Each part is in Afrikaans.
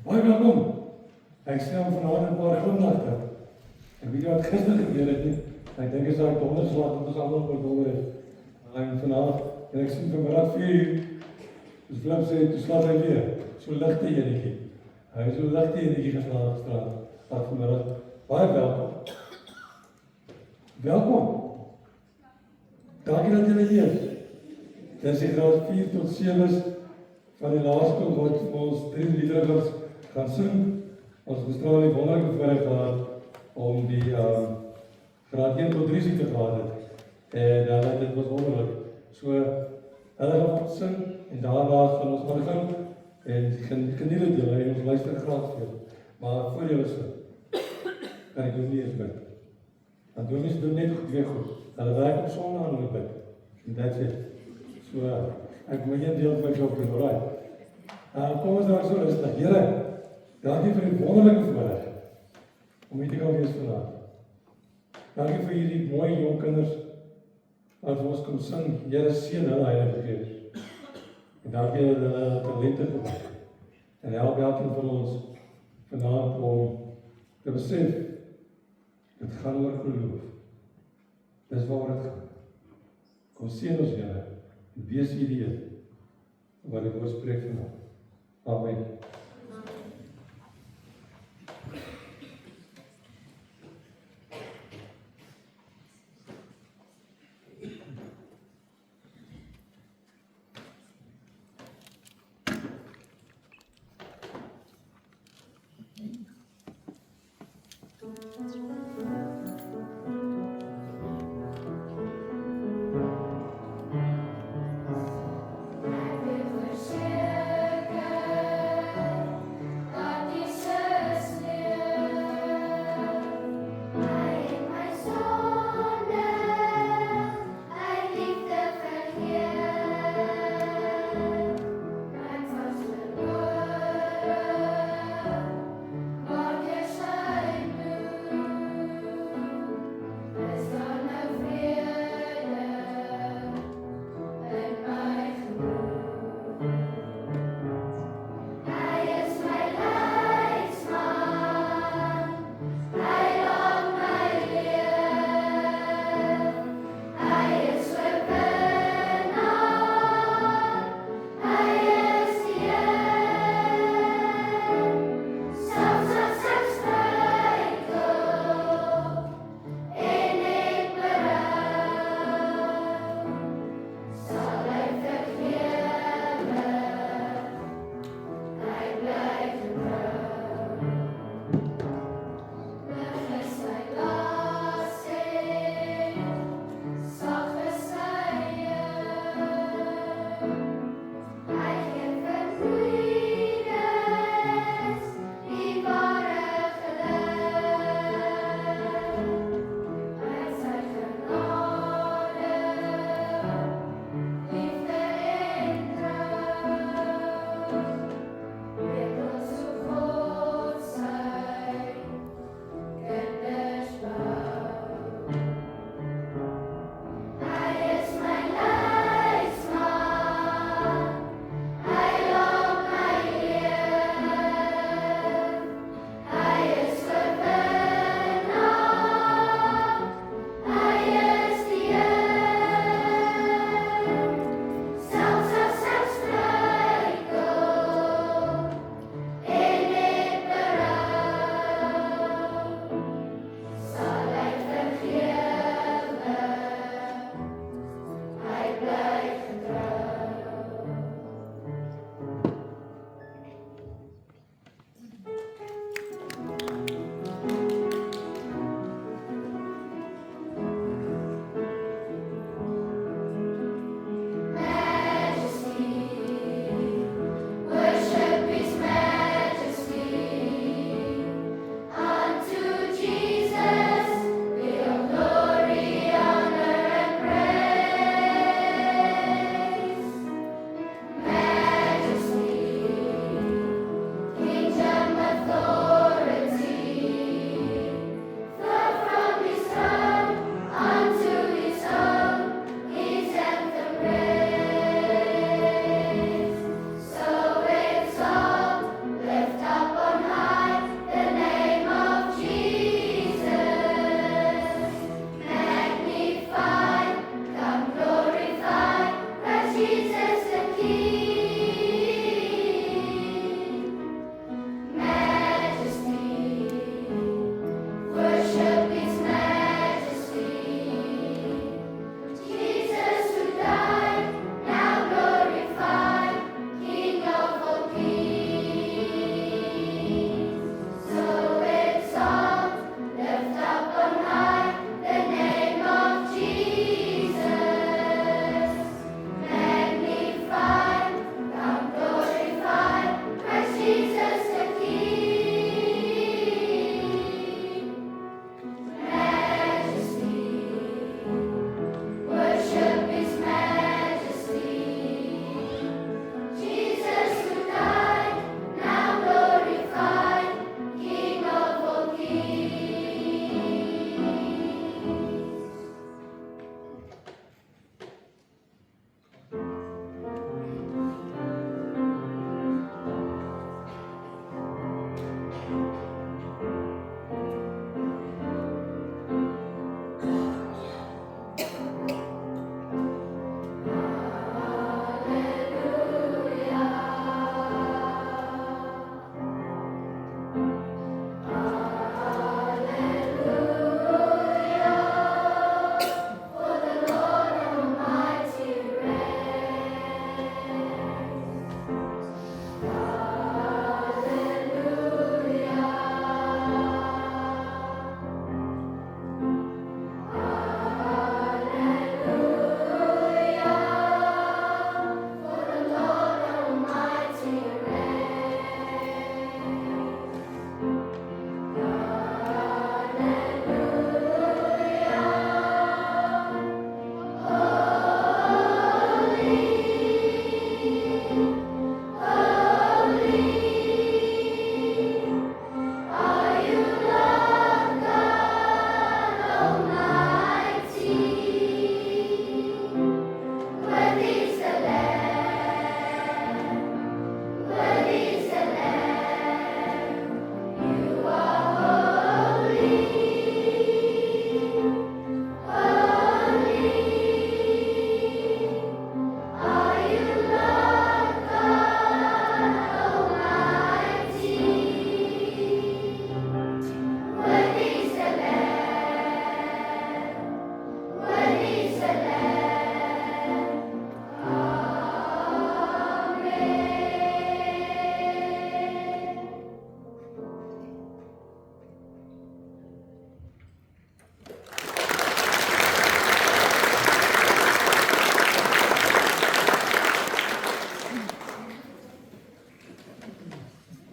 Baie welkom. Ek sê hom vanaand 'n paar glimlagte. Ek weet wat gister gebeur het nie. Ek dink is daai donderslag wat ons almal verdonder het. En vanaand, en ek sien vanmiddag 4:00, dus Flip sê, toe slaap hy weer. So ligte enetjie. Hy is so ligte enetjie geslaap gisterand. Wat vanmiddag. Baie welkom. Welkom. Dankie dat julle hier is. Dit is die graad 4 tot 7 van die laerskool wat ons 3 liedere gaan sing. Ons bestraal die wonderlike voorreg gehad om die graad 1 tot 3 te gehad het. En dit was wonderlik. So, hulle gaan sing en daarna gaan ons aangaan en geniet dit julle en ons luister graag vir. Maar voor julle sing, kan ek ook nie eens bid. Want dominees doen net twee goed. Hulle werk op Sondag en hulle bid. En that's it. So, ek moet een deel van my job doen, alright. Kom ons daar so rustig. Here, dankie vir die wonderlike voorreg om hier te kan wees vandag. Dankie vir hierdie mooi jong kinders wat ons kom sing. Here, seën hulle Heilige Gees. En dankie dat hulle talente gebruik. En help elkeen van ons vanaand om te besef, dit gaan oor geloof. Dis waaroor dit gaan. Kom seën ons Here, en wees hierdie wat die woord spreek vandag. Amen.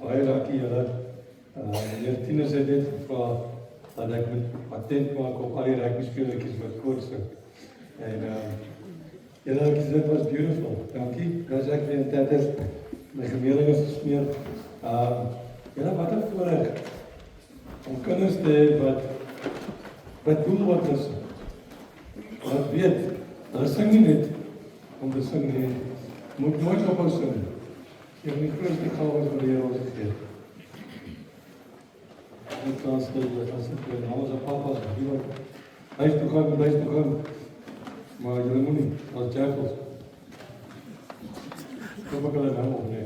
Baie dankie julle. Meneer Tinus het net gevra dat ek moet attent maak op al die rugby speletjies wat voorsing. En julle, dit was beautiful. Dankie. As ek weer tyd het, my gemeeling is gesmeer. Julle, wat 'n voorreg om kinders te hê wat doelwat is. Wat weet, hulle sing nie net om te sing nie, moet nooit ophou sing. Jy het die grootste gawes wat die Here ons gegee het. Ek kan stel dat as ek my namens en papa's huis toe gaan, maar julle moet nie, as jackals. Kom ek hulle nou op, nee.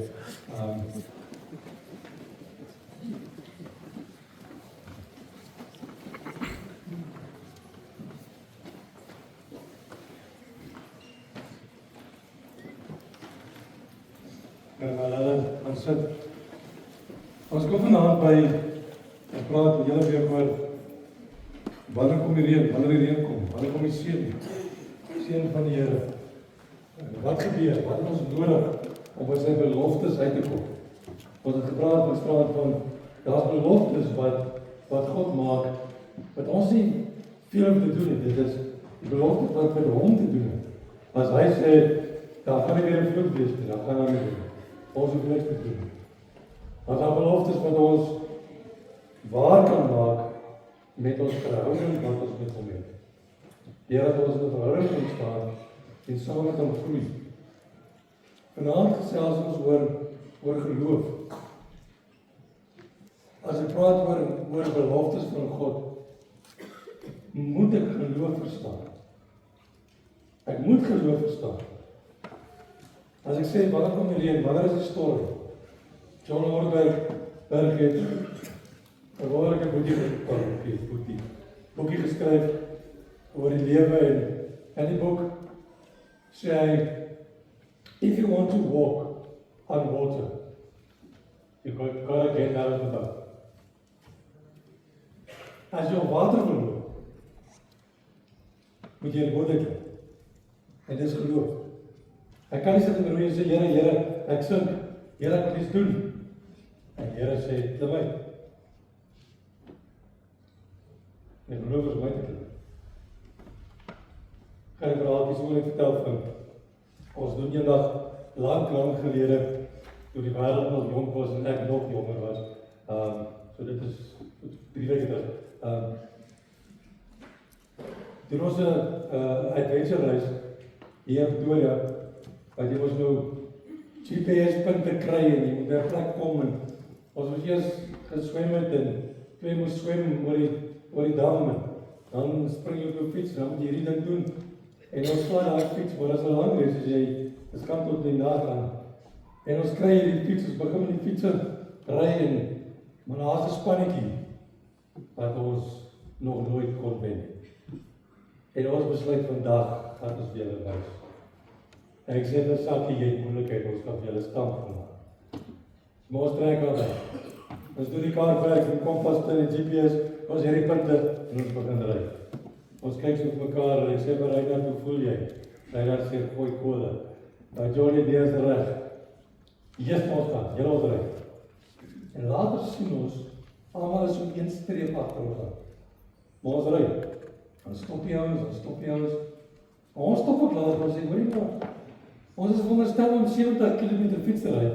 Ons sit. Ons kom vanaand by, ons praat met julle weer oor wanneer kom die reën, wanneer die reën kom, wanneer kom die seën van die Here. Wat gebeur, wat het ons nodig om by sy beloftes uit te kom? Ons het gepraat van daar's beloftes wat God maak, wat ons nie veel om te doen het. Dit is die beloftes wat met hom te doen het. As hy sê, daar gaan nie weer 'n vloed wees nie, dan gaan hy nie doen. Ons hoef niks te doen. As daar beloftes wat ons waar kan maak met ons verhouding wat ons met hom het. Die Here het ons in 'n verhouding ontstaan en saam met hom groei. Vanaand gesels ons oor geloof. As ek praat oor beloftes van God, moet ek geloof verstaan. Ek moet geloof verstaan. As ek sê, wanneer kom die reën, wanneer is die storm? John Ortberg het 'n wonderlike boekie geskryf oor die lewe en die boek sê hy, if you want to walk on water, you gotta get out of the boat. As jy op water wil loop, moet jy in die boot klim. En dis geloof. Ek kan nie sit en roei en sê, Here, ek sink. Here, ek moet iets doen. En die Here sê, klim uit. En geloof is my te klim. Ek gaan 'n verhaaltjie so net vertel van, ons doen eendag lang gelede, toe die wêreld nog jonk was en ek nog jonger was. So dit is 3 weke terug. Toen ons 'n adventure reis hier in Pretoria, wat jy ons nou GPS-punte kry en jy moet by 'n plek kom en ons moes eers geswem het en twee moes swem oor die dam en dan spring jy op jou fiets, dan moet jy hierdie ding doen en ons slaan daai fiets, maar as 'n lang reis as jy dis kan tot die nag gaan en ons kry hierdie fiets, ons begin met die fietser ry en maar daar's 'n spannetjie wat ons nog nooit kon wen. En ons besluit vandag gaan ons weer reis. En ek sê vir Sakkie, jy het moeilikheid, ons gaan vir julle stamp gemaak. Maar ons trek al weg. Ons doen die kaartwerk, die kompas in die GPS, ons hierdie punte en ons begin ry. Ons kyk so op mekaar en ek sê vir Ryda, hoe voel jy? Ryda sê, gooi kole. Nou Johnny, die is reg. Yes, ons gaan, julle ons ry. En later sien ons, almal is op een streep agter ons. Maar ons ry. Dan stop die ouens. Ons stop ook later, ons sê, hoorie maar, ons is veronderstel om 70 km fiets te ry.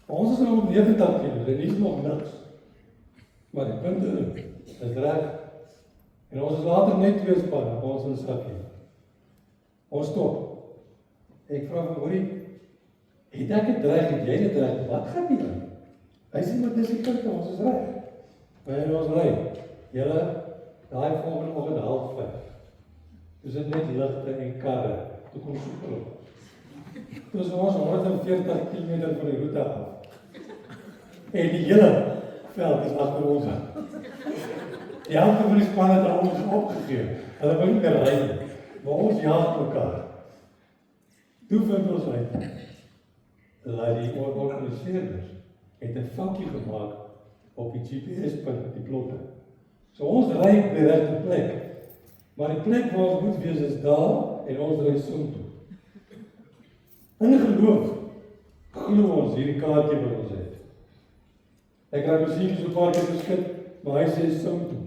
Ons is nou op 90 km, en nie is nog niks. Maar die punte is reg. En ons is later net 2 spanne, ons in Sakkie. Ons stop. Ek vra van, hoorie, het ek het dreig, het jy het dreig, wat gaan die dan? Hy sê, maar dis die punte, ons is reg. En ons ry. Julle, daai volgende oggend 4:30. Dis net ligte en karre. Toe kom super op. Toe is ons 140 km van die roete af. En die hele veld is agter ons aan. Die helfte van die span het al ons opgegee. Hulle wil nie meer ry nie. Maar ons jaag mekaar. Toe vind ons uit. Dat die organiseerders het 'n foutjie gemaak op die GPS-punt, die plotte. So ons ry op die regte plek. Maar die plek waar ons moet wees is daar en ons ry soontoe. In geloof glo ons hierdie kaartjie wat ons het. Ek raak musiek so 'n paar keer geskit, maar hy sê sing toe.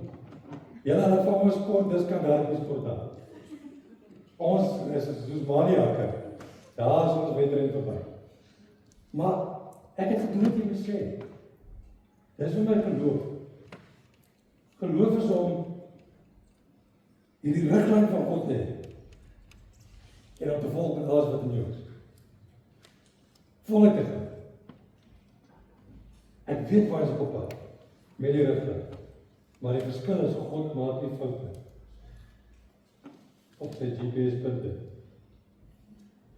Julle hulle van ons sport, dis kan daar nie sport daar. Ons is soos maniakke. Daar is ons wedren verby. Maar ek het gedoen wat jy gesê. Dis vir my geloof. Geloof is om hierdie riglyn van God te hê. En om te volg met alles wat in jou is. Volg te gaan. Ek weet waar ek op pad. Met die riglyn. Maar die verskil is, God maak nie foute op sy GPS-punte.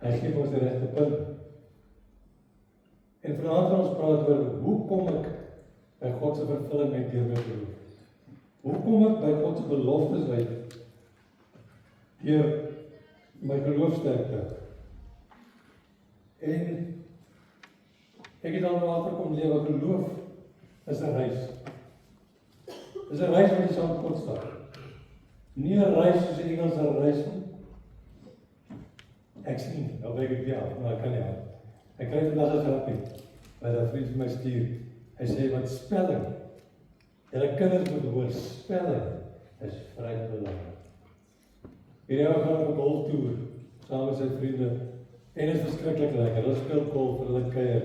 Hy gee ons die regte punte. En vanaand gaan ons praat oor, hoe kom ek by God se vervulling uit deur my geloof? Hoe kom ek by God se beloftes uit deur my geloofsterkte? En ek het al agterkom lewe, geloof is 'n reis. Dis 'n reis wat jy saam met God stap. Nie 'n reis soos die Engelse reis nie. Ek sien, nou weet ek ja, maar ek kan nie aan. Ek kry vandag 'n grapie by 'n vriend van my stuur. Hy sê wat spelling. Julle kinders moet hoor, spelling is vreeslik belangrik. Hierdie ou gaan op 'n golftoer saam met sy vriende en dit is verskriklik lekker. Hulle speel golf vir hulle kuier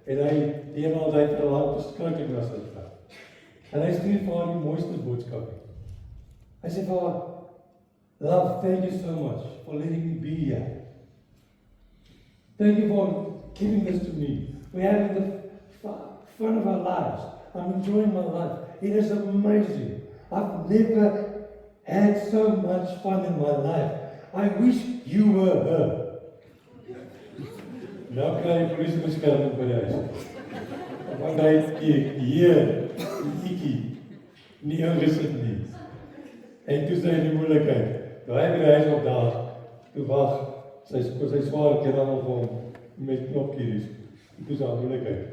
en hy eenmal hy vir 'n lang verskriklik was dit. En hy stuur vir haar die mooiste boodskap. Hy sê vir haar, love, thank you so much for letting me be here. Thank you for giving this to me. We're having the fun of our lives. I'm enjoying my life. It is amazing. I've never had so much fun in my life. I wish you were her. Nou kry jy politiebeskerming by die huis. Want hy het hier, die nie ingesit nie. En toe sê hy die moeilikheid. Toe hy by die huis opdaag, toe wag sy swaar keer aan hom met knopkies. Toe is daar moeilikheid.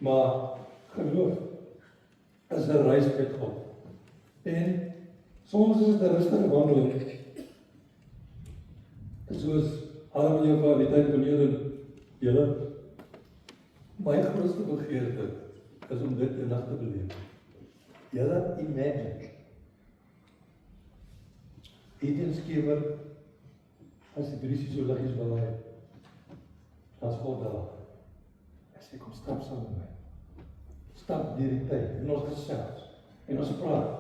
Maar geloof is 'n reis met God. En soms is dit 'n rustige wandeling. Soos Adam en Eva die tyd van julle. My grootste begeerte is om dit eendag te beleef. Julle imagine. Etenskewer, as die briesie so liggies wil hy, as God daar. Ek sê, kom stap saam met my. Stap deur die tyd, en ons gesels, en ons praat,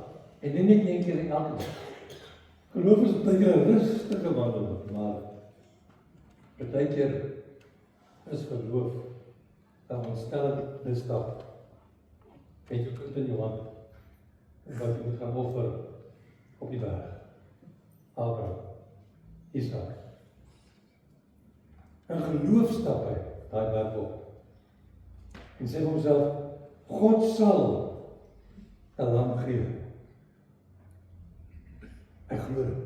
en nie net een keer in elke dag. Geloof is baie keer 'n rustige wandeling, maar baie keer is geloof 'n ontstellende stap. Met jou kind in jou hand, en wat jy moet gaan offer op die berg. Abraham, Isak. In geloof stap hy daai berg op. En sê vir homself, God sal 'n lam gee. Ek glo dit.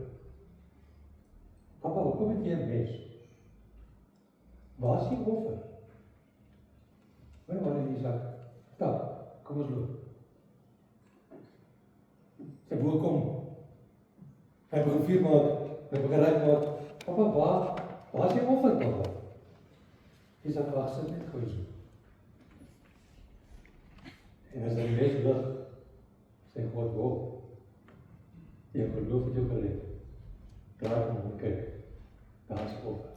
Papa, hoekom het jy 'n mes? Waar is die offer? Waar is Isak? Stap, kom ons loop. Sy boer kom. Hy begin vuur maak, hy begin reg maak. Papa, waar is die offer, papa? Isak wag sit net gou so. En as hy mes lig, sê God, wow, jy geloof het jou gered. Draai om en kyk, daar is offer.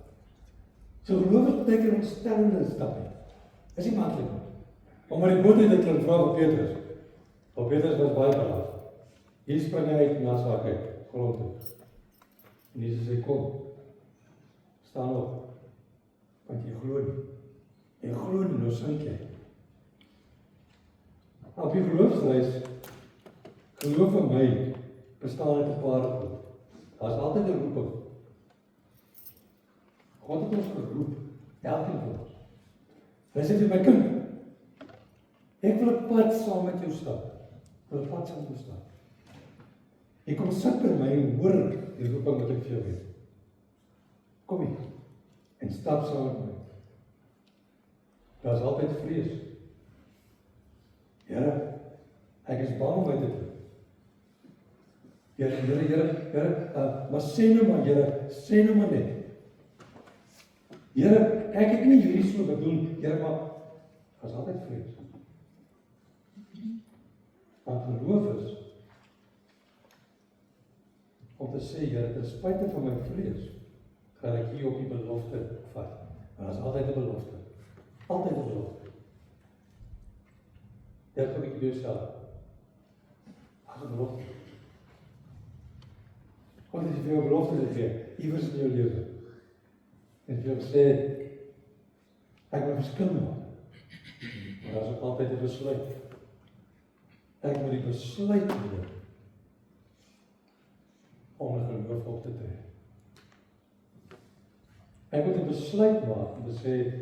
So geloof is baie keer 'n ontstellende stap. Is nie maklik nie. Maar die boot het dit klink vra vir Petrus. Want Petrus was baie braaf. Hier spring hy uit na swakheid, grond toe. En Jesus sê, kom, staan op, want jy glo nie. Jy glo nie, nou sink jy. Op die geloofsreis, geloof in my, bestaan uit 'n paar goed. Daar is altyd 'n roeping. God het ons geroep, elkeen van ons. Hy sê vir my kind, ek wil 'n pad saam met jou stap. Ek wil 'n pad saam met jou stap. Jy kom sit by my en hoor die roeping wat ek vir jou het. Kom hier, en stap saam met my. Daar is altyd vrees. Here, ek is bang om my te doen. Here, maar sê nou maar, Here, sê nou maar net. Here, ek het nie hierdie so bedoel, Here, maar, daar is altyd vrees. sê, Here, ten spyte van my vrees, gaan ek hier op die belofte vat. Maar dat is altyd 'n belofte. Altyd 'n belofte. Dink 'n bietjie jouself. As 'n belofte. God het vir jou 'n belofte gegee, iewers in jou lewe. En vir jou sê, ek moet verskil maak. Maar daar is ook altyd 'n besluit. Ek moet die besluit neem om 'n geloof op te tree. Ek moet 'n besluit maak om te sê,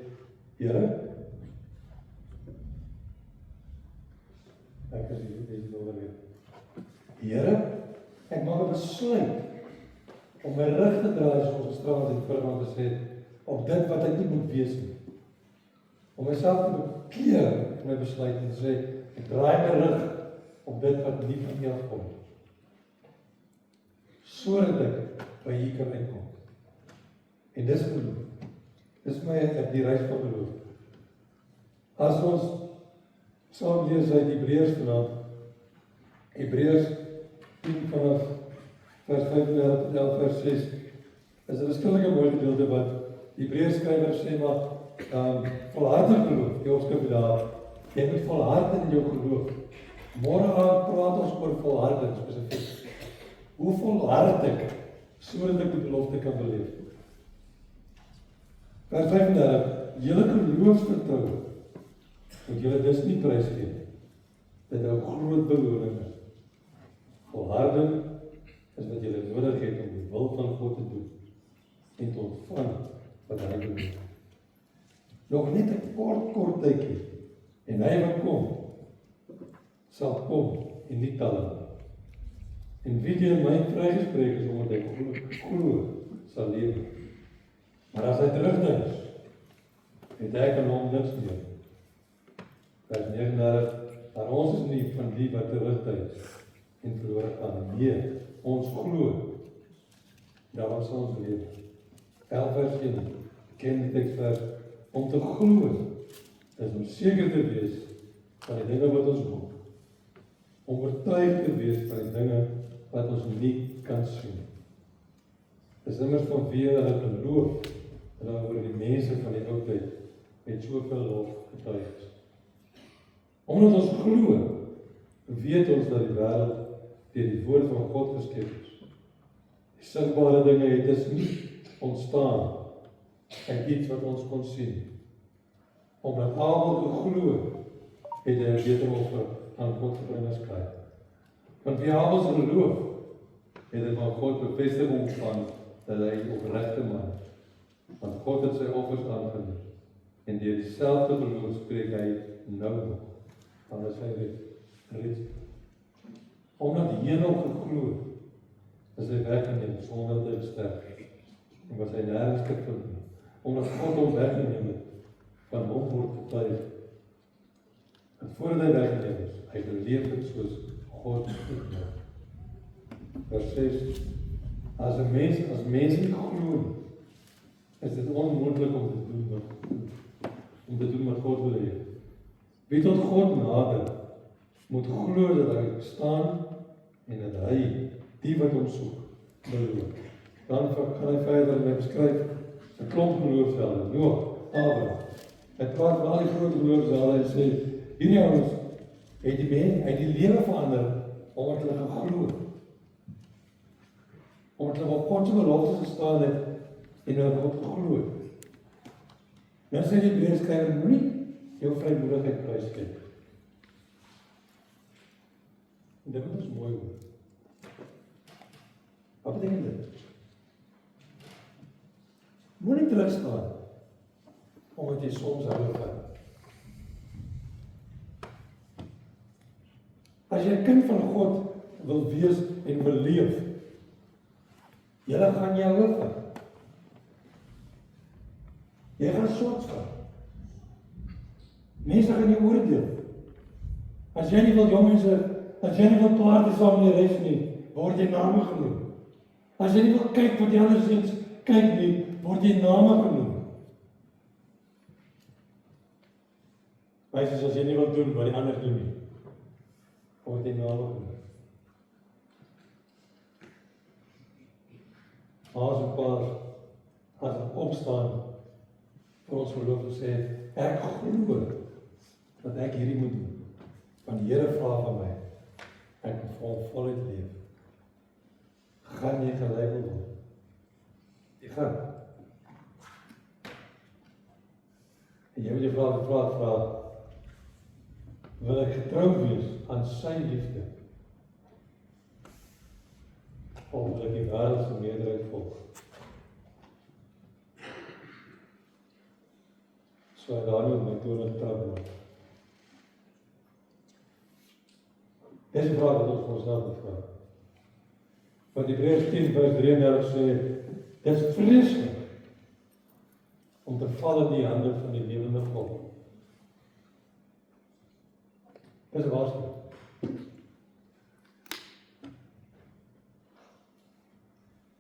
Here, ek is hier onderweg. Here, ek maak 'n besluit om my rug te draai soos ons gisterand in verband gesê het, op dit wat ek nie moet wees nie. Om myself te bekeer in my besluit en te sê, ek draai my rug op dit wat nie van U afkom nie. Sodat ek by U kan uitkom. En dis geloof. Dis my die reis van geloof. As ons saam lees uit Hebreërs vanaand, Hebreërs 10 vanaf vers 35 tot 11 vers 6, is 'n verskillende mooi gedeelte wat die Hebreërs skrywer sê, maar volhardig geloof, die opskrif daar, jy moet volhard in jou geloof. Môre aand praat ons oor volharding spesifiek. Hoe volhard ek, sodat ek die belofte kan beleef? Vers 35, julle geloofsvertroue, moet julle dus nie prys gee, dit 'n groot beloning is. Volharding is wat julle nodig het om die wil van God te doen, en te ontvang wat hy wil doen. Nog net 'n kort tydjie, en hy wat kom, sal kom en nie talle. En wie deur my vrygespreek is omdat hy glo, sal lewe. Maar as hy terugdink, het hy kan hom niks meer. Vers 39, maar ons is nie van die wat terugdink en verlore gaan. Nee, ons glo, daarom sal ons lewe. 11 vers 1, bekende teksvers, om te glo, is om seker te wees van die dinge wat ons hoop. Om oortuig te wees van die dinge wat ons nie kan sien. Dis immers van wie hulle geloof, hulle oor die mense van die ou tyd met soveel lof getuig is. Omdat ons glo, weet ons dat die wêreld deur die woord van God geskep is. Die sigbare dinge het dus nie ontstaan uit iets wat ons kon sien. Omdat Abel geglo, het hy 'n beter offer aan God gebring as Kain. Want wie Abel se geloof, het hy van God bevestiging ontvang dat hy 'n opregte man is. Want God het sy offers aangeneem. En deur dieselfde geloof spreek hy nou nog. Anders hy red. Omdat Henog geglo, is hy weggeneem sonder dat hy sterf. En was hy nêrens te vind. Omdat God hom weggeneem het, van hom word getuig. En voordat hy weggeneem is, hy geleef het soos God het. Vers 6, as mense nie glo, is dit onmoontlik om te doen wat God wil hê. Wie tot God nader, moet glo dat hy bestaan en dat hy die wat hom soek, beloon. Dan gaan hy verder en hy beskryf 'n klomp geloofshelde, Noag, Abraham. Hy praat wel die groot geloofshelde en sê, hierdie ouens het die lewe verander omdat hulle geglo het. Omdat hulle op God se beloftes gestaan het en hulle God geglo het. Nou sê die Hebreërskrywer, moenie jou vrymoedigheid prysgee. En dit is mooi hoor. Wat beteken dit? Moenie terugstaan omdat jy soms hou van. As jy 'n kind van God wil wees en wil leef, jy gaan jy hou van. Jy gaan soms van. Mense gaan nie oordeel. As jy nie wil jong mense, as jy nie wil praat saam met die res nie, word jy name genoem. As jy nie wil kyk wat die ander sê, kyk nie, word jy name genoem. Meisies, as jy nie wil doen wat die ander doen nie, word jy name genoem. ma's en pa's, as hulle opstaan vir ons verlof en sê, ek glo dat ek hierdie moet doen. Want die Here vra van my, ek moet vir hom voluit leef. Gaan jy gelei word? Jy gaan. En jy moet jy vra, wil ek getrou wees aan sy liefde? Of wil ek die wêreld se meerderheid volg? So daar nie op my toon trap word. Dis 'n vraag wat ons vir onsself moet vra. Want Hebreërs 10 vers 33 sê, dit is vreeslik om te val in die hande van die lewende God. Dis 'n waarskuwing.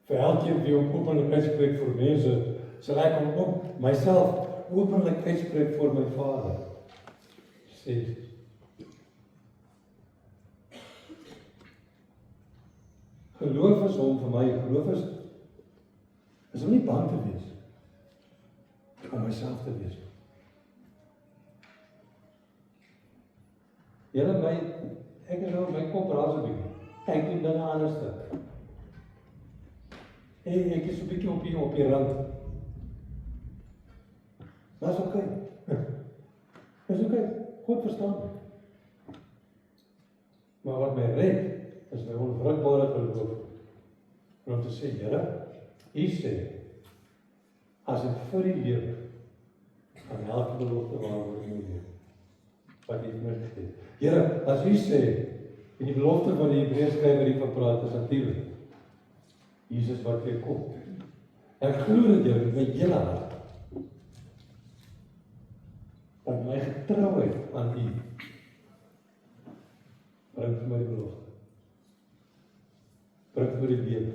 Vir elkeen wie hom openlik uitspreek vir mense, sal ek hom ook myself openlik uitspreek voor my Vader. Sê geloof is hom vir my, geloof is om nie bang te wees om myself te wees. Julle my, ek is nou my kop raas 'n bietjie. Ek doen dinge anders. Ek is 'n bietjie op die rand. Dis oké. Dis oké. God verstaan my. Maar wat my red, is my onwrikbare geloof. En om te sê, Here, U sê, as ek vir U leef, gaan elke belofte waar word in my lewe. Wat U vir my gegee. Here, as U sê, en die belofte van die Hebreërs skrywer hiervan praat, is natuurlik. Jesus wat weer kom. Ek glo dit jou met my hele hart. Dat my getrouheid aan U bring vir my die belofte. Bring vir die lewe.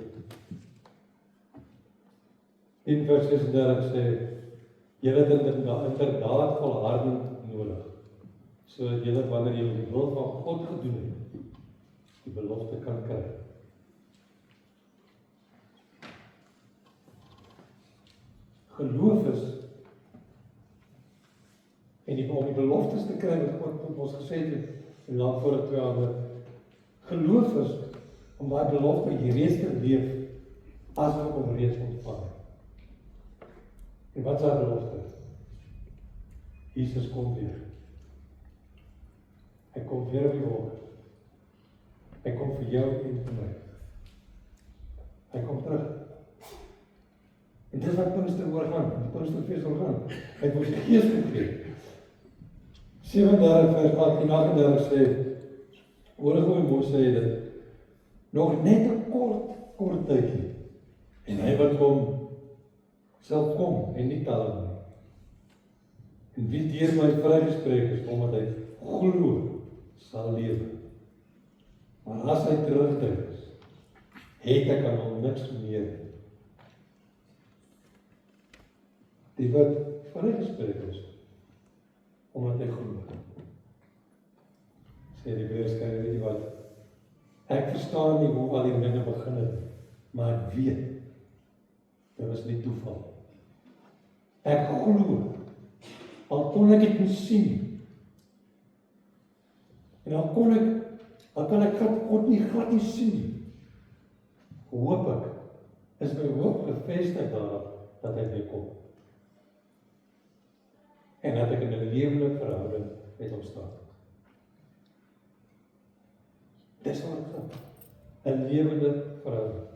In vers 36 sê, julle het inderdaad volharding nodig, sodat julle wanneer julle die wil van God gedoen het, die belofte kan kry. Geloof is, en om die beloftes te kry wat God tot ons gesê het, en laat voor 2 ander, geloof is, om daai belofte reeds te leef, as ons hom reeds ontvang. En wat is daai belofte? Jesus kom weer. Hy kom weer op die wolke. Hy kom vir jou en vir my. Hy kom terug. En dis wat Pinkster oor gaan, die Pinksterfees oor gaan. Hy het ons die Gees gegee. 37 vers 18 38 sê, hoor hoe mooi sê dit, nog net 'n kort tydjie. En hy wat kom, sal kom en nie tel nie. En wie deur my vrygespreek is, omdat hy glo, sal lewe. Maar as hy terugtrek is, het ek aan hom niks meer. Die wat vrygespreek is, omdat hy glo. Sê die Hebreërs skrywer, weet jy wat? Ek verstaan nie hoe al die dinge begin het, maar ek weet, dit was nie toeval. Ek glo, al kon ek dit nie sien, en al kan ek God nie glad nie sien nie, hoop ek, is my hoop gevestig daarop, dat hy weer kom. En dat ek in 'n lewende verhouding met hom staan. Dis wat ek gaan. 'n lewende verhouding.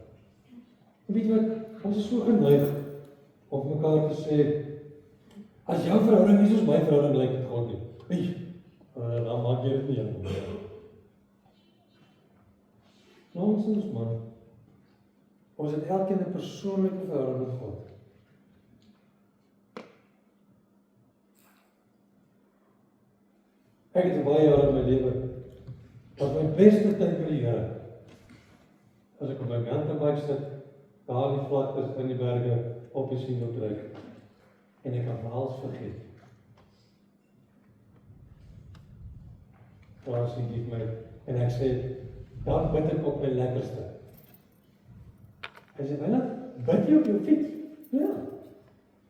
En weet jy wat, ons is so geneig om mekaar te sê, as jou verhouding nie soos my verhouding lyk met God nie, dan maak jy dit nie helemaal. Nonsens man. Ons het elkeen 'n persoonlike verhouding met God. Ek het baie jare in my lewe, wat my beste tyd met die Here, as ek op my mountainbike sit, daar die vlaktes in die berge, op die Singeltreik, en ek kan alles vergeet. Daar sien die my, en ek sê, dan bid ek op my lekkerste. Hy sê, Wynand, bid jy op jou fiets? Ja.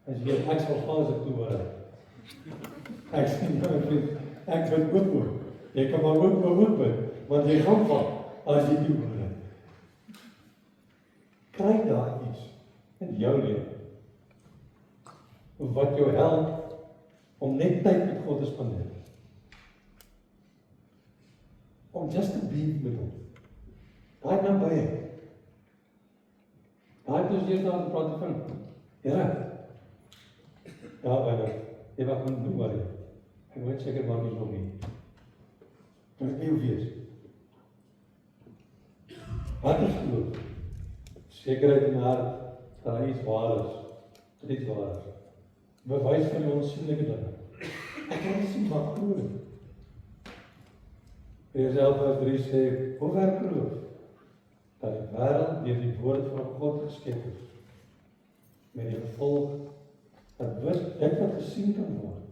As jy ek sal gaan as ek toe hoor. Ek sê nou vriend, ek bid ook. Jy kan maar ook bid, want jy gaan val as jy toe hoor. Kry daar iets in jou lewe wat jou help om net tyd met God te spandeer. Om just to be met hom. Daai nabyheid. Daai het ons eers daar gepraat van. Here. Ja, byna. Jy wag moet doen maar. Ek weet seker maar nie nog nie. Kan ek jou wees? Wat is geloof? Sekerheid in haar dat daar iets waar is. Dat iets waar is. Bewys van die onsienlike dinge. Ek kan nie sien wat glo. Jesaja 3 sê, hoe werk geloof? Dat die wêreld deur die woord van God geskep is. Met die gevolg dat dit wat gesien kan word,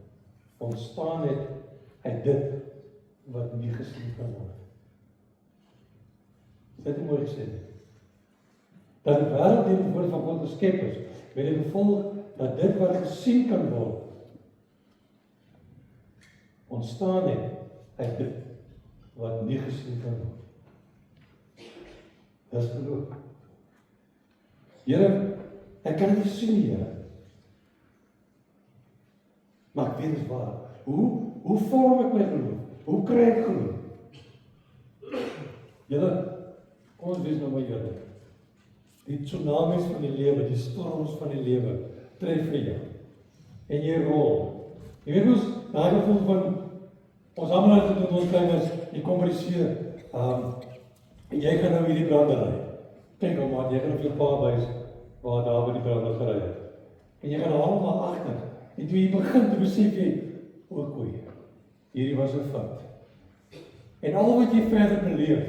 ontstaan het uit dit wat nie gesien kan word. Is dit mooi gesê? Dat die wêreld deur die woord van God geskep is, met die gevolg dat dit wat gesien kan word, ontstaan het uit dit wat nie gesien kan word. Dis geloof. Here, ek kan nie sien nie, Here. Maar ek weet is waar. Hoe vorm ek my geloof? Hoe kry ek geloof? Here, kom ons wees nou my Here. Die tsunamies van die lewe, die storms van die lewe, tref vir jou. En jy rol. Jy weet ons, daai gevoel van ons almal het dit ons klein was, jy kom by die see, en jy gaan nou hierdie brandery. Kyk hom maar, jy gaan op jou pa wys waar daar by die brander gery het. En jy gaan allemaal agter. En toe jy begin te besef jy, o koei, hierdie was 'n fout. En al wat jy verder beleef,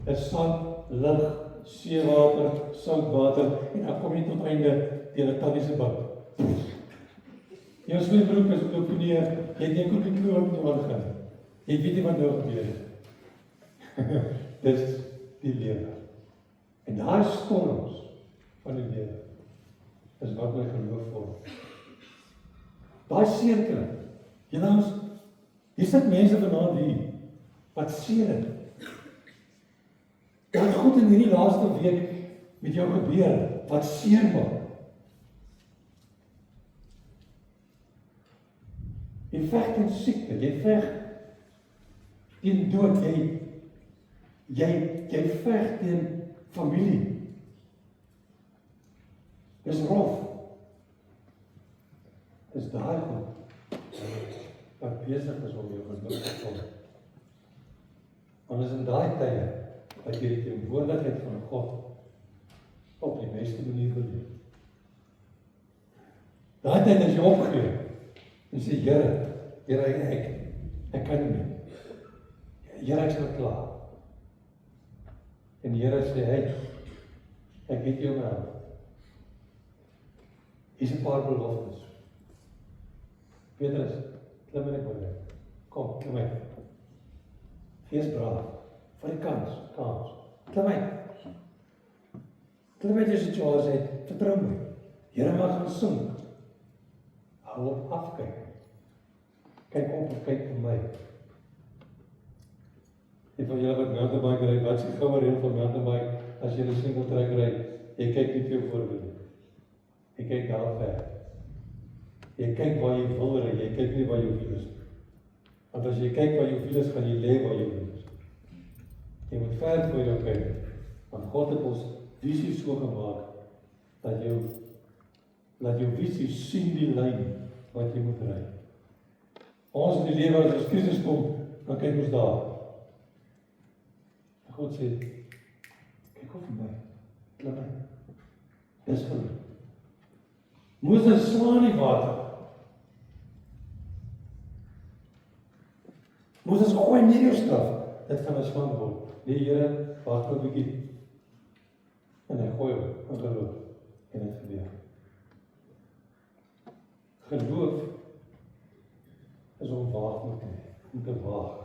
is sand, lig, seewater, soutwater, en dan kom jy tot einde deur 'n tannie se bak. Jou swembroek is op die knie, jy het nie goed die knoop nie aangaan. Jy weet nie wat nou gebeur het. Dis die lewe. En daai storms van die lewe is wat my geloof vorm. Daai seerkring. Hier sit mense vanaand hier wat seer het. Wat goed in hierdie laaste week met jou gebeur, wat seer maak. Jy veg teen siekte, jy veg teen dood, jy veg teen familie. Dis rof. Dis daai goed wat besig is om jou geloof te vorm. Want is in daai tye wat jy die teenwoordigheid van God op die beste manier beleef. Daai tyd as jy opgee en sê, Here, ek kan nie. Here, ek is nou klaar. En die Here sê, hey, ek het jou nou. Hier is 'n paar beloftes. Petrus, klim in die boot. Kom, klim uit. Wees braaf. Vir die kans. Klim uit. Klim uit jou situasie uit. Vertrou my. Here mag gaan sink. Hou op afkyk. Kyk op en kyk vir my. En van julle wat mountainbike ry, wat is die goue reël van mountainbike as jy 'n single track ry? Jy kyk nie vir jou voorbeeld. Jy kyk daar ver. Jy kyk waar jy wil ry, jy kyk nie waar jou wiel is. Want as jy kyk waar jou wiel is, gaan jy lê waar jou wiel is. Jy moet ver voor jou kyk. Want God het ons visie so gemaak dat jou visie sien die lyn wat jy moet ry. Ons in die lewe as ons krisis kom, dan kyk ons daar. God sê, kyk op vir my, klim my. Dis geloof. Moses slaan die water. Moses gooi nie jou staf, dit gaan 'n swam word. Nee, Here, wag 'n bietjie. En hy gooi hom, in geloof, en dit gebeur. Geloof is om waag om te waag.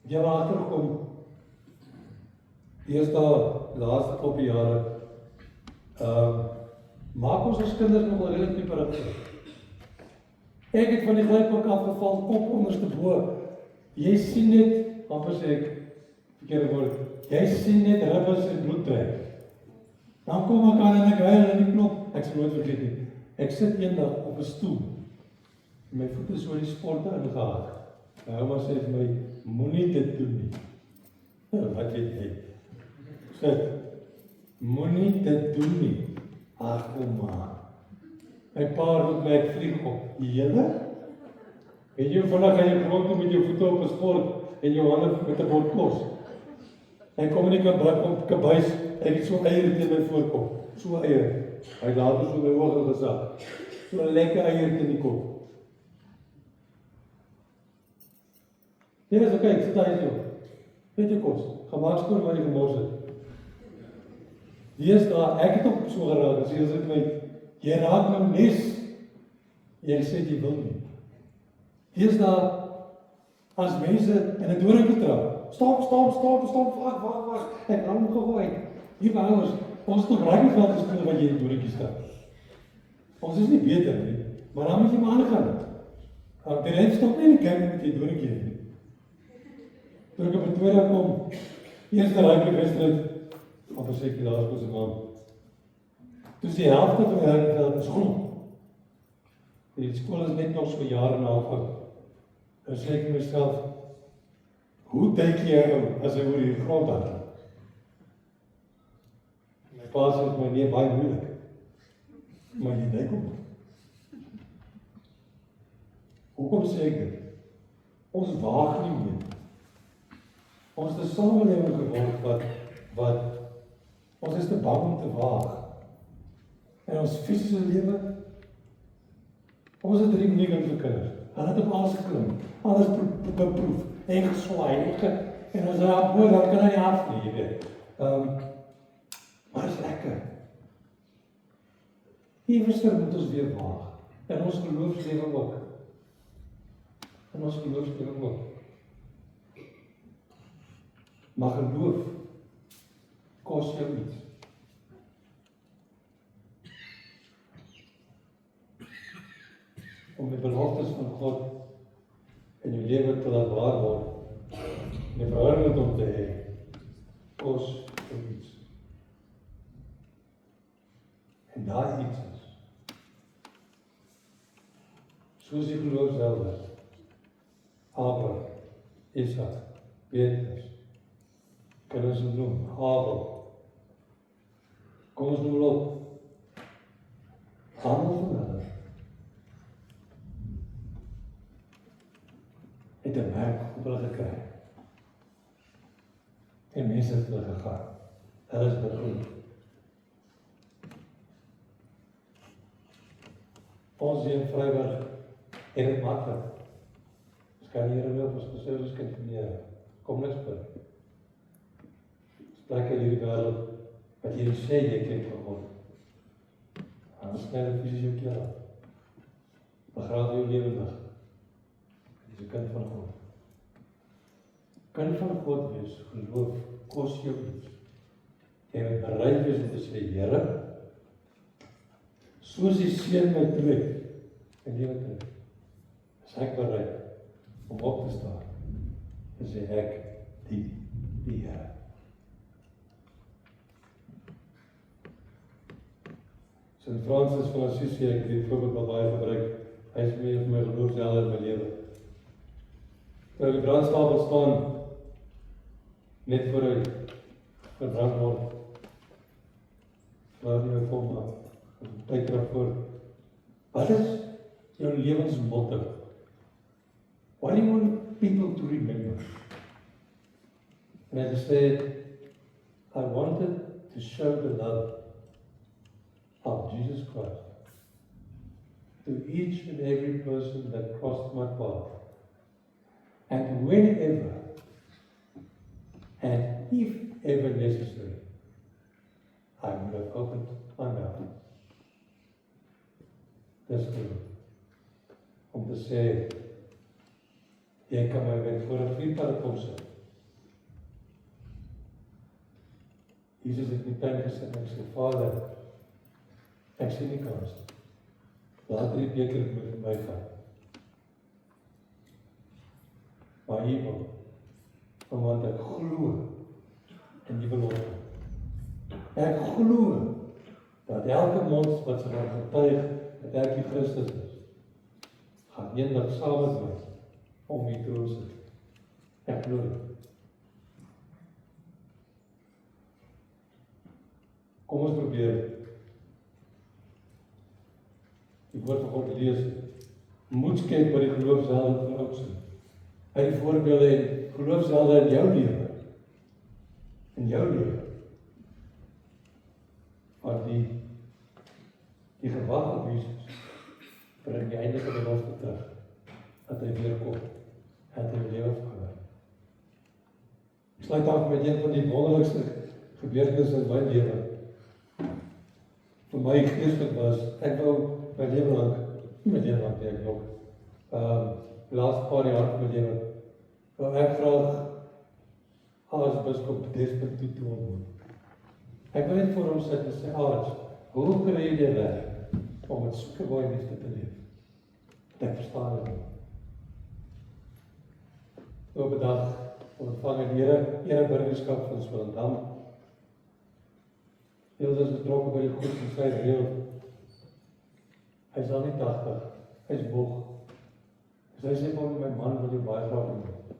Jy agterkom, Deesdae, laaste klopie jare, maak ons as kinders nogal relatief berig. Ek het van die glybank afgeval, kop onderste bo. Jy sien net, amper sê ek, verkeerde woord, jy sien net ribbes en bloed trek. Dan kom ek aan en ek huil in die knop, ek sal nooit vergeet nie. Ek sit eendag op 'n stoel, en my voete so in die sporte ingehaak. My ouma sê vir my, moenie dit doen nie. Wat weet jy? Sit, moenie dit doen nie. Ag, ouma. My pa roep my, ek vlieg op. Julle? Weet jy, vandag gaan jy grond toe met jou voete op 'n sport en jou hande met 'n bord kos. Hy kom in die kabuis, ek het so eier teen my voorkop. So eier. Hy laat ons so my oog gesak. So 'n lekker eier in die kop. Dit is oké, ek sit daar so. Weet jy kos, gemaak skoon waar jy gemors het. Deesdae, ek het ook so geraak, as jy sit my, jy raak nou nes, jy sê jy wil nie. Deesdae, as mense in 'n doringkie trap, stop, wag, ek hou hom gegooi. Liewe ouers, ons het nog rugbyveld gespeel wat jy in doringkie stap. Ons is nie beter nie, maar dan moet jy maar aangaan. Die red stop nie in die game met jy doringkie nie. Toe ek op Pretoria kom, eerste rugby-wedstryd, amper seker laerskool se naam. Toe is die helfte van die rugbyveld is grond. Die skool is net nog so jare en 'n half oud. Dan sê ek myself, hoe dink jy ou as hy oor die grond hardloop? My pa sê vir my, nee, baie moeilik. Maar jy dink ook. Hoekom sê ek dit? Ons waag nie meer. Ons het 'n samelewing geword wat ons is te bang om te waag. En ons fisiese lewe, ons het 3 unieke kinders. Hulle het op alles geklim, alles beproef, en geswaai, en ons raak boor, dan kan hy nie af nie, jy weet. Maar is lekker. Ewester moet ons weer waag, en ons geloofslewe ook. Maar geloof kos jou iets. Om die beloftes van God in jou lewe te laat waar word, en die verhouding met hom te hê, kos jou iets. En daai iets is, soos die geloofshelde, Abraham, Isak, Petrus, kan ons noem, Abel. Kom ons noem op. Almal van hulle het 'n merk op hulle gekry. En mense het hulle gegaan. Hulle is begroet. Ons hier in Vryburg het dit maklik. Ons kan hier loop, ons gesê ons kan nie kom niks vir. Plekke in hierdie wêreld wat jy sê jy ken van God. Anders stel jy fisies jou keer af. Begrawe jou lewendig. Jy is 'n kind van God. Kind van God wees, geloof, kos jou iets. Jy moet bereid wees om te sê, Here, soos die seun my trek, en lewe trek, is ek bereid om op te staan en sê ek die Here. Sint Francis van Assisi, ek het dit voorbeeld wat baie gebruik, hy is meer vir my geloofshelde in my lewe. Toe die brandstapel staan, net voor hy verbrand word, waar hy kom maar, tyd daarvoor, wat is jou lewensmotto? What do you want people to remember? And I just said, I wanted to show the love of Jesus Christ to each and every person that crossed my path. And whenever and if ever necessary, I would have opened my mouth. Dis genoeg om te sê, jy kan my met voor 'n vuurpad kom sit. Jesus het in die tuin gesit en sê, Vader, ek sien nie kans. Laat die beker met my gaan. Maar hier wil, want ek glo in die belofte. Ek glo dat elke mond wat sy gaan getuig dat ek die Christus is, gaan eendag saam met my om die troon sit. Ek glo dit. Kom ons probeer die woord van God lees. Moed skep by die geloofshelde van oudste. Hy voorbeelde en geloofshelde in jou lewe. In jou lewe. Maar die gewag op Jesus bring die eindige belofte terug. Dat hy weerkom. Dat hy lewe verander. Ek sluit af met een van die wonderlikste gebeurtenisse in my lewe. Vir my geestelik was, ek wou my lewe lang, nie my lewe lang, ek nog, laaste paar jaar van my lewe, wou ek graag as biskop Desmond Tutu ontmoet. Ek wil net voor hom sit en sê, Arends, hoe kry jy die weg om met soeke baie liefde te leef? Dat ek verstaan het nie. Op 'n dag ontvang ek die ereburgerskap van Swellendam. Hilda is betrokke by die goed van sy reël. Hy is al nie 80, hy is boeg. Dus hy sê van my man wil jy baie graag ontmoet.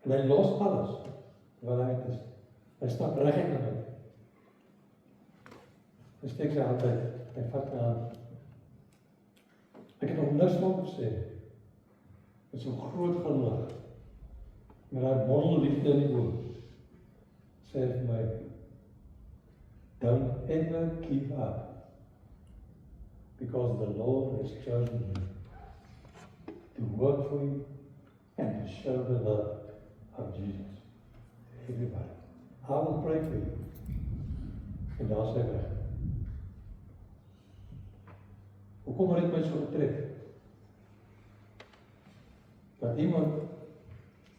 En hy los alles, wat hy het is. Hy stap reguit na my. Hy steek sy hand uit, hy vat my hand. Ek het nog niks van hom gesê. Met so groot glimlag, met haar bondel liefde in die oog, sê hy vir my, don't ever give up, because the Lord has chosen you to work for you and to show the love of Jesus. Everybody, I will pray for you. En daar sê hy weg. Hoekom het my so getrek? Dat iemand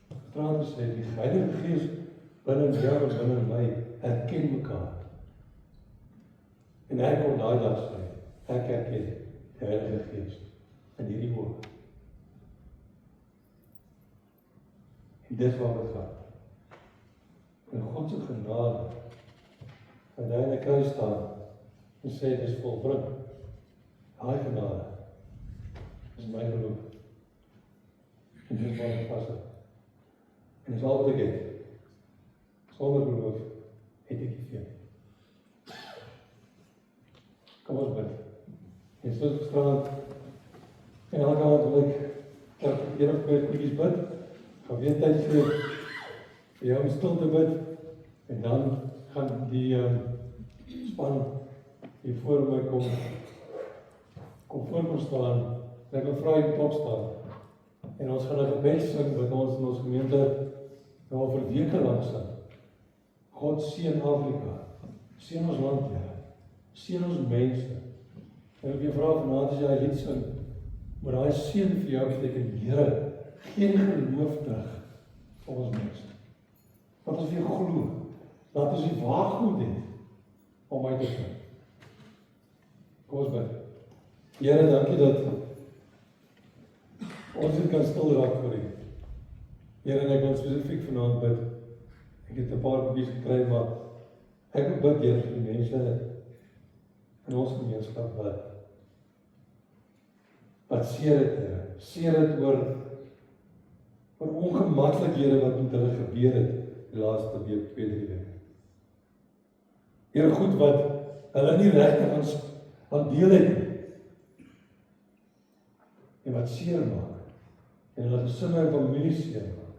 getraan gesê, die Heilige Gees binne jou en binne my herken mekaar. En hy kon daai dag sê, ek herken die Heilige Gees in hierdie woord. En dis waar het gaan. En God se genade, en hy in die kruis staan, en sê, dis volbring. Daai genade, is my geloof. En dis waar ek vas het. En dis al wat ek het. Sonder geloof, het ek nie veel. Kom ons bid. En soos gestraand, en elke aand wil ek een of twee goedjies bid, gaan weer tyd gee, vir jou om stil te bid, en dan gaan die span hier voor my kom voor my staan, en ek wil vra jy moet opstaan, en ons gaan 'n gebed sing, wat ons in ons gemeente nou vir weke lang sing. God seën Afrika, seën ons land, Here. Seën ons mense. En ek wil vra vanaand as jy daai lied sing, maar daai seën vir jou beteken, Here, gee die geloof terug vir ons mense. Laat ons weer glo. Laat ons die waagmoed hê om uit te sing. Kom ons bid. Here, dankie dat ons dit kan stil raak vir U. Here, en ek wil spesifiek vanaand bid. Ek het 'n paar boekies gekry, maar ek wil bid, Here, vir die mense in ons gemeenskap wat seer het, Here. Seer het oor ongemaklikhede wat met hulle gebeur het die laaste week, 2-3 weke. Here, goed wat hulle nie regtig aan deel het nie. En wat seer maak. En hulle gesinne en familie seer maak.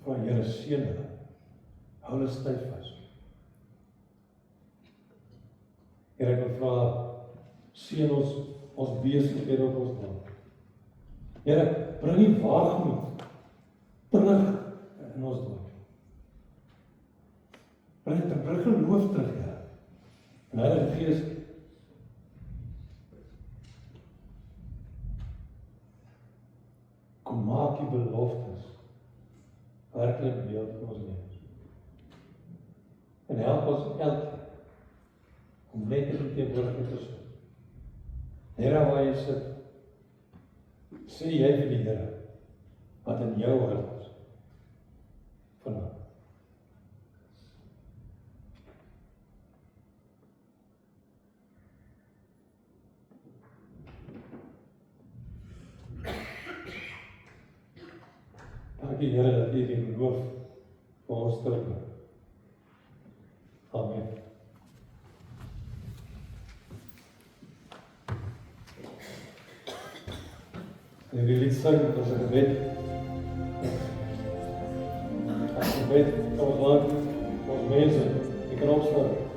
Vra Here, seën hulle. Hou hulle styf vas. Here, ek wil vra, seën ons besighede op ons land. Here, bring die waagmoed terug in ons dorp. Bring geloof terug, Here. En Heilige Gees, kom maak die beloftes werklik deel van ons lewens. En help ons elkeen om net in die teenwoordigheid te sit. Here, waar jy sit, sê jy vir die Here wat in jou hart is vanaand. Dankie Here dat U die geloof vir ons stilmaak. Amen. En die lied sing as 'n gebed. As 'n gebed, kom ons laat ons mense, die kan opstaan.